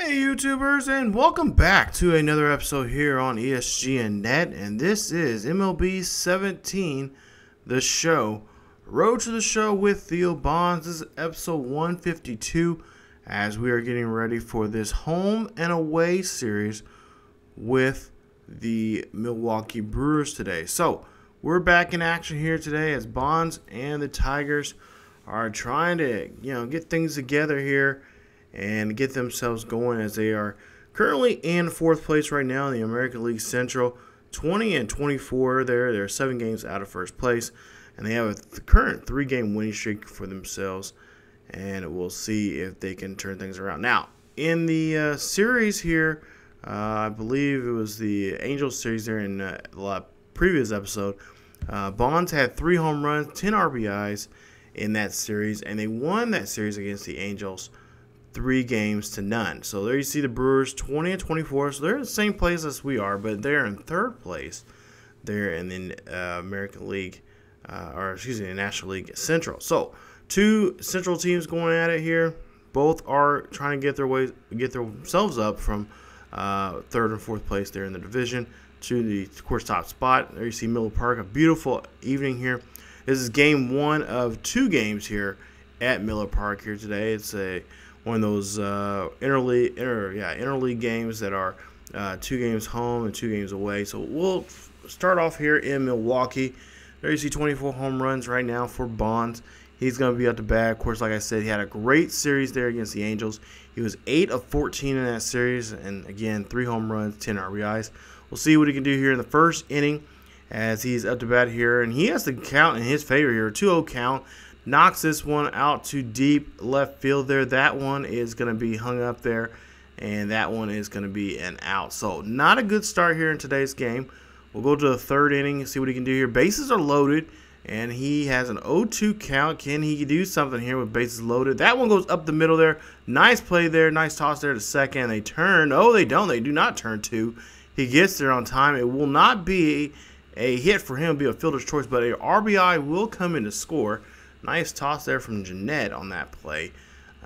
Hey YouTubers, and welcome back to another episode here on ESGNet, and this is MLB 17, the show. Road to the show with Theo Bonds. This is episode 152 as we are getting ready for this home and away series with the Milwaukee Brewers today. So we're back in action here today as Bonds and the Tigers are trying to get things together here and get themselves going, as they are currently in fourth place right now in the American League Central, 20-24 there. They're 7 games out of first place, and they have a current 3-game winning streak for themselves, and we'll see if they can turn things around. Now, in the series here, I believe it was the Angels series there in the previous episode, Bonds had 3 home runs, 10 RBIs in that series, and they won that series against the Angels 3-0. So there you see the Brewers 20-24. So they're in the same place as we are, but they're in third place. They're in the American League, the National League Central. So 2 Central teams going at it here. Both are trying to get themselves up from third and fourth place there in the division to the, of course, top spot. There you see Miller Park. A beautiful evening here. This is game 1 of 2 games here at Miller Park here today. It's one of those interleague games that are 2 games home and 2 games away. So we'll start off here in Milwaukee. There you see 24 home runs right now for Bonds. He's going to be at the bat. Of course, like I said, he had a great series there against the Angels. He was 8 of 14 in that series, and again, 3 home runs, 10 RBIs. We'll see what he can do here in the first inning as he's up to bat here, and he has the count in his favor here, 2-0 count. Knocks this one out to deep left field there. That one is going to be hung up there, and that one is going to be an out. So not a good start here in today's game. We'll go to the third inning and see what he can do here. Bases are loaded, and he has an 0-2 count. Can he do something here with bases loaded? That one goes up the middle there. Nice play there. Nice toss there to second. They turn. Oh, they don't. They do not turn 2. He gets there on time. It will not be a hit for him. It'll be a fielder's choice, but a RBI will come in to score. Nice toss there from ESGNet on that play,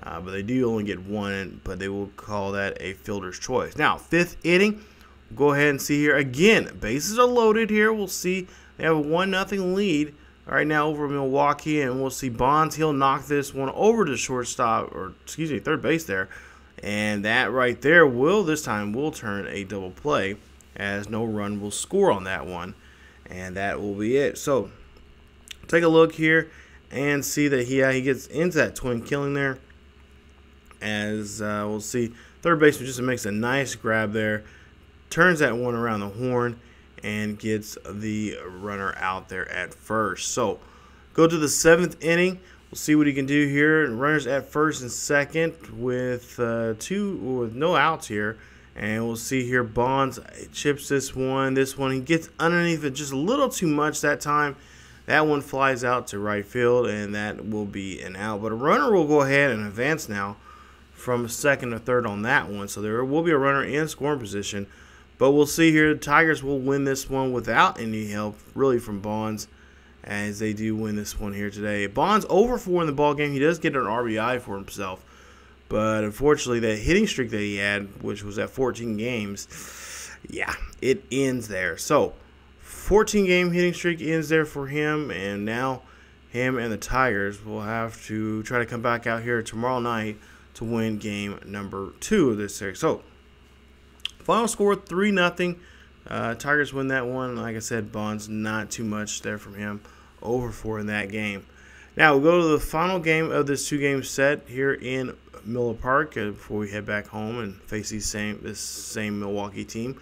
but they do only get 1, but they will call that a fielder's choice. Now, 5th inning, we'll go ahead and see here. Again, bases are loaded here. We'll see they have a 1-0 lead right now over Milwaukee, and we'll see Bonds. He'll knock this one over to shortstop, or excuse me, third base there, and that right there this time will turn a double play, as no run will score on that one, and that will be it. So take a look here and see that he gets into that twin killing there, as we'll see third baseman just makes a nice grab there, turns that one around the horn, and gets the runner out there at first. So go to the 7th inning. We'll see what he can do here. Runners at first and second with no outs here, and we'll see here Bonds chips this one. He gets underneath it just a little too much that time. That one flies out to right field, and that will be an out. But a runner will go ahead and advance now from second to third on that one. So there will be a runner in scoring position. But we'll see here, the Tigers will win this one without any help, really, from Bonds, as they do win this one here today. Bonds over 4 in the ball game. He does get an RBI for himself. But unfortunately, that hitting streak that he had, which was at 14 games, yeah, it ends there. So 14-game hitting streak ends there for him, and now him and the Tigers will have to try to come back out here tomorrow night to win game number 2 of this series. So, final score 3-0. Tigers win that one. Like I said, Bonds, not too much there from him. Over 4 in that game. Now, we'll go to the final game of this 2-game set here in Miller Park before we head back home and face this same Milwaukee team.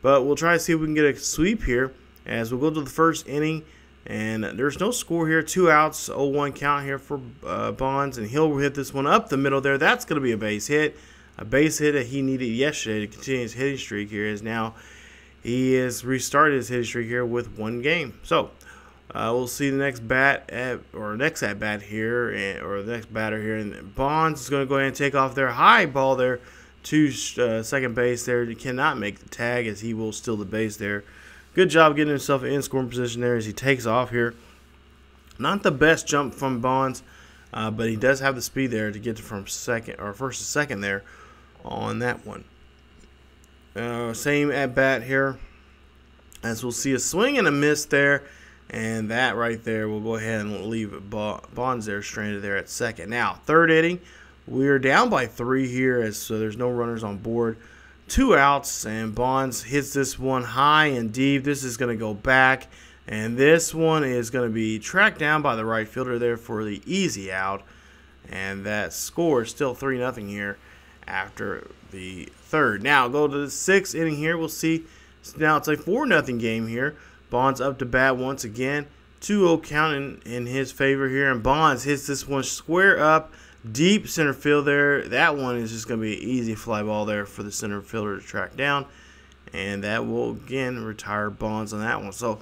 But we'll try to see if we can get a sweep here, as we'll go to the first inning, and there's no score here. 2 outs, 0-1 count here for Bonds, and he'll hit this one up the middle there. That's going to be a base hit that he needed yesterday to continue his hitting streak here, as now he has restarted his hitting streak here with 1 game. So we'll see the next at bat here, or the next batter here, and Bonds is going to go ahead and take off their high ball there to second base there. He cannot make the tag, as he will steal the base there. Good job getting himself in scoring position there as he takes off here. Not the best jump from Bonds, but he does have the speed there to get from first to second there on that one. Same at bat here, as we'll see a swing and a miss there, and that right there will go ahead and leave Bonds there stranded there at second. Now, third inning, we're down by 3 here, so there's no runners on board. 2 outs, and Bonds hits this one high and deep. This is going to go back, and this one is going to be tracked down by the right fielder there for the easy out, and that score is still 3-0 here after the third. Now, go to the 6th inning here. We'll see. Now it's a 4-0 game here. Bonds up to bat once again. 2-0 count in his favor here, and Bonds hits this one square up, deep center field there. That one is just going to be an easy fly ball there for the center fielder to track down, and that will again retire Bonds on that one. So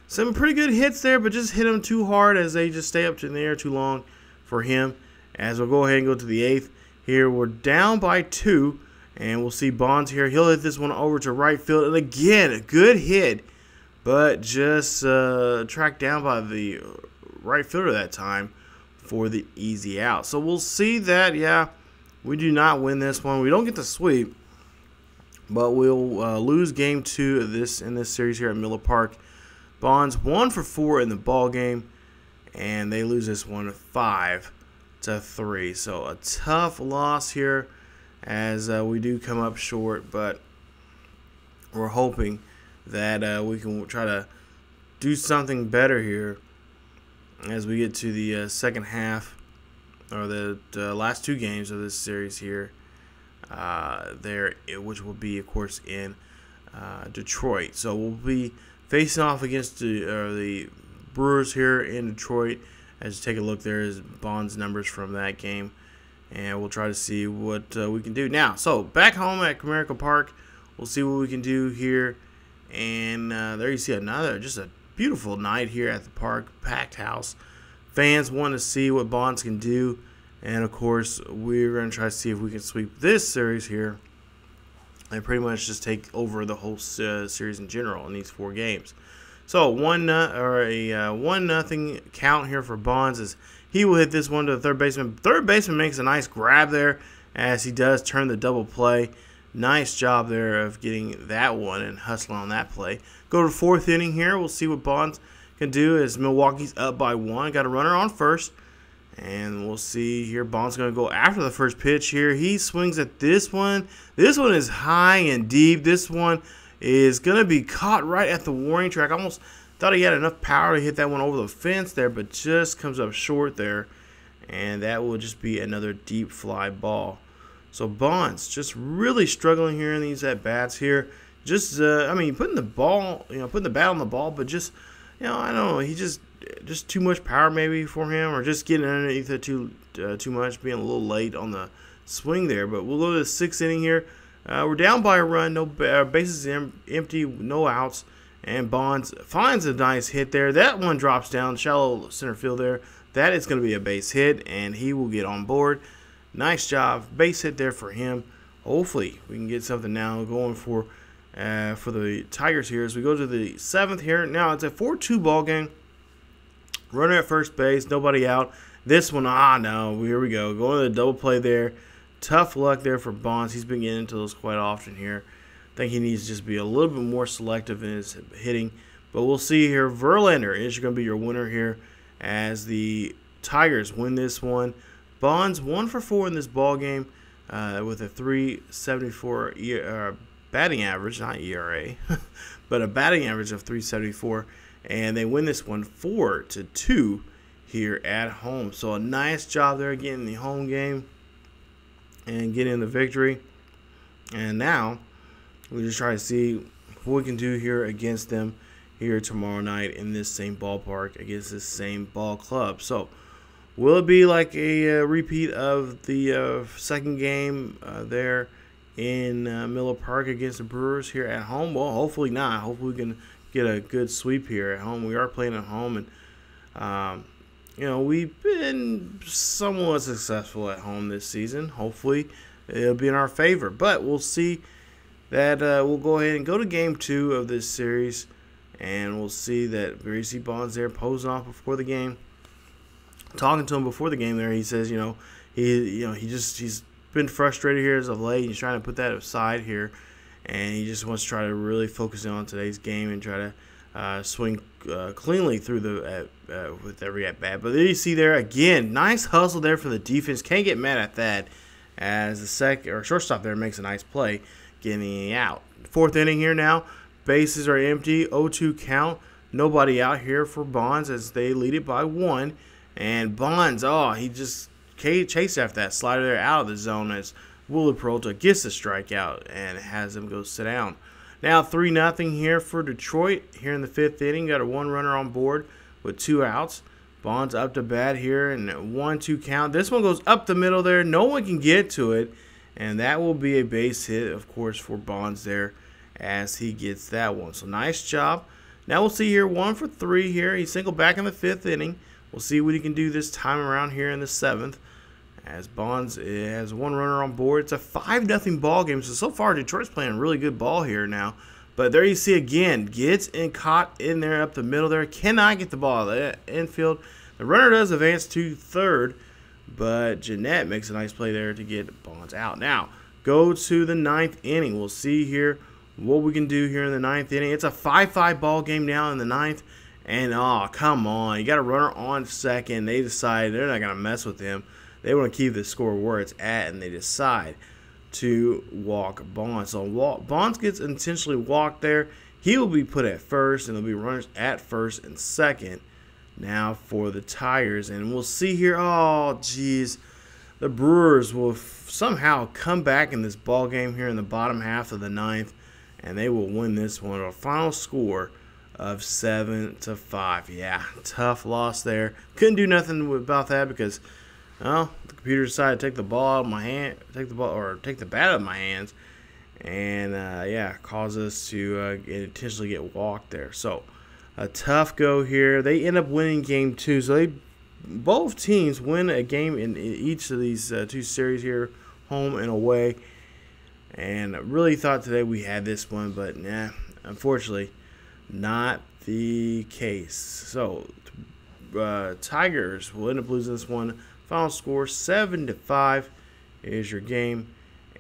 some pretty good hits there, but just hit him too hard as they just stay up in the air too long for him. As we'll go ahead and go to the 8th. Here we're down by 2, and we'll see Bonds here. He'll hit this one over to right field, and again, a good hit, but just tracked down by the right fielder that time for the easy out. So we'll see that, yeah, we do not win this one. We don't get the sweep, but we'll lose game 2 of this in this series here at Miller Park. Bonds 1 for 4 in the ball game, and they lose this one 5-3. So a tough loss here, as we do come up short, but we're hoping that we can try to do something better here as we get to the second half, or the last 2 games of this series here, which will be, of course, in Detroit. So we'll be facing off against the Brewers here in Detroit. As you take a look, there is Bonds' numbers from that game, and we'll try to see what we can do. Now, so back home at Comerica Park, we'll see what we can do here. And there you see just a beautiful night here at the park, packed house. Fans want to see what Bonds can do, and of course, we're going to try to see if we can sweep this series here and pretty much just take over the whole series in general in these 4 games. So 1-0 count here for Bonds, as he will hit this one to the third baseman. Third baseman makes a nice grab there, as he does turn the double play. Nice job there of getting that one and hustling on that play. Go to the 4th inning here. We'll see what Bonds can do, as Milwaukee's up by 1. Got a runner on first, and we'll see here. Bonds going to go after the first pitch here. He swings at this one. This one is high and deep. This one is going to be caught right at the warning track. I almost thought he had enough power to hit that one over the fence there, but just comes up short there, and that will just be another deep fly ball. So Bonds just really struggling here in these at-bats here. Just, I mean, putting the bat on the ball, but just, I don't know, he just too much power maybe for him, or just getting underneath it too much, being a little late on the swing there. But we'll go to the 6th inning here. We're down by a run, no bases empty, no outs, and Bonds finds a nice hit there. That one drops down shallow center field there. That is going to be a base hit, and he will get on board. Nice job, base hit there for him. Hopefully we can get something now going for the Tigers here as we go to the 7th here. Now it's a 4-2 ball game. Runner at first base, nobody out. This one, no, here we go. Going to the double play there. Tough luck there for Bonds. He's been getting into those quite often here. I think he needs to just be a little bit more selective in his hitting. But we'll see here. Verlander is going to be your winner here as the Tigers win this one. Bonds 1 for 4 in this ball game with a 3.74 batting average, not ERA, but a batting average of 3.74, and they win this one 4-2 here at home. So a nice job there getting the home game and getting the victory. And now we'll just try to see what we can do here against them here tomorrow night in this same ballpark against this same ball club. So will it be like a repeat of the second game there in Miller Park against the Brewers here at home? Well, hopefully not. Hopefully we can get a good sweep here at home. We are playing at home, and we've been somewhat successful at home this season. Hopefully it'll be in our favor, but we'll see that we'll go ahead and go to game 2 of this series, and we'll see that Gracie Bonds there posing off before the game. Talking to him before the game there, he says, he's been frustrated here as of late. He's trying to put that aside here, and he just wants to try to really focus in on today's game and try to swing cleanly through the with every at bat. But there you see there again, nice hustle there for the defense. Can't get mad at that, as the shortstop there makes a nice play, getting out. Fourth inning here now. Bases are empty. 0-2 count. Nobody out here for Bonds as they lead it by 1. And Bonds, he just chased after that slider there out of the zone as Wheeler Peralta gets the strikeout and has him go sit down. Now 3-0 here for Detroit here in the 5th inning. Got a 1 runner on board with 2 outs. Bonds up to bat here and 1-2 count. This one goes up the middle there. No one can get to it. And that will be a base hit, of course, for Bonds there as he gets that one. So nice job. Now we'll see here 1 for 3 here. He singled back in the 5th inning. We'll see what he can do this time around here in the 7th. As Bonds has 1 runner on board. It's a 5-0 ball game. So far, Detroit's playing really good ball here now. But there you see again, gets caught in there up the middle there. Cannot get the ball out of the infield. The runner does advance to 3rd, but ESGNet makes a nice play there to get Bonds out. Now, go to the 9th inning. We'll see here what we can do here in the 9th inning. It's a 5-5 ball game now in the 9th. And, come on. You got a runner on second. They decide they're not going to mess with him. They want to keep the score where it's at, and they decide to walk Bonds. So Bonds gets intentionally walked there. He will be put at first, and there'll be runners at first and second now for the Tigers. And we'll see here, geez, the Brewers will somehow come back in this ball game here in the bottom half of the 9th, and they will win this one. A final score of 7-5. Yeah, tough loss there. Couldn't do nothing about that because, well, the computer decided to take the ball out of my hand, take the bat out of my hands, and cause us to intentionally get walked there. So a tough go here. They end up winning game 2. So both teams win a game in each of these 2 series here, home and away. And I really thought today we had this one, but unfortunately, not the case. So Tigers will end up losing this one. Final score 7-5 is your game,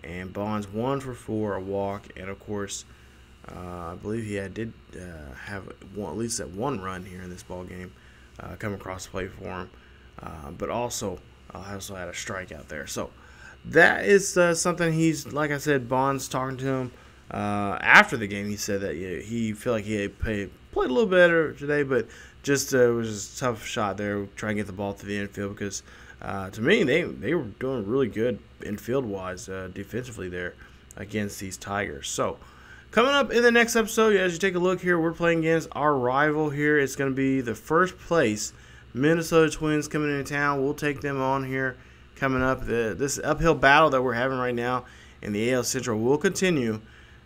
and Bonds 1 for 4, a walk, and of course, I believe he did have at least that 1 run here in this ball game come across the plate for him, but also had a strikeout there. So that is something he's, like I said, Bonds talking to him after the game. He said that he felt like he had played a little better today, but just it was a tough shot there trying to get the ball to the infield because. To me, they were doing really good infield-wise defensively there against these Tigers. So, coming up in the next episode, as you take a look here, we're playing against our rival here. It's going to be the first place Minnesota Twins coming into town. We'll take them on here coming up. This uphill battle that we're having right now in the AL Central will continue,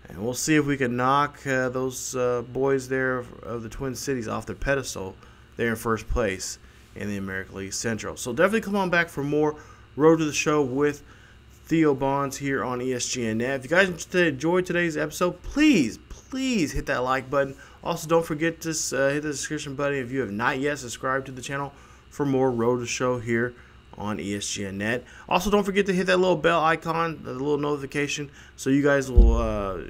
and we'll see if we can knock those boys there of the Twin Cities off their pedestal there in first place in the American League Central. So definitely come on back for more Road to the Show with Theo Bonds here on ESGNet. If you guys enjoyed today's episode, please hit that like button. Also, don't forget to hit the subscription button if you have not yet subscribed to the channel for more Road to the Show here on ESGNet. Also, don't forget to hit that little bell icon, the little notification, so you guys will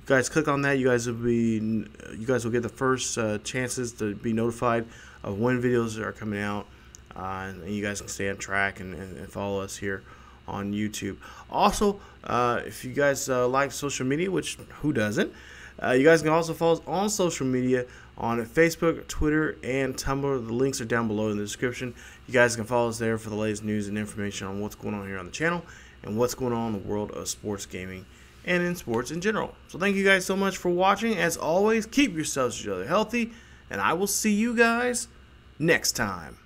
click on that. You guys will get the first chances to be notified of when videos are coming out, and you guys can stay on track and follow us here on YouTube. Also, if you guys like social media, which who doesn't, you guys can also follow us on social media on Facebook, Twitter, and Tumblr. The links are down below in the description. You guys can follow us there for the latest news and information on what's going on here on the channel and what's going on in the world of sports gaming and in sports in general. So thank you guys so much for watching. As always, keep yourselves and each other healthy, and I will see you guys next time.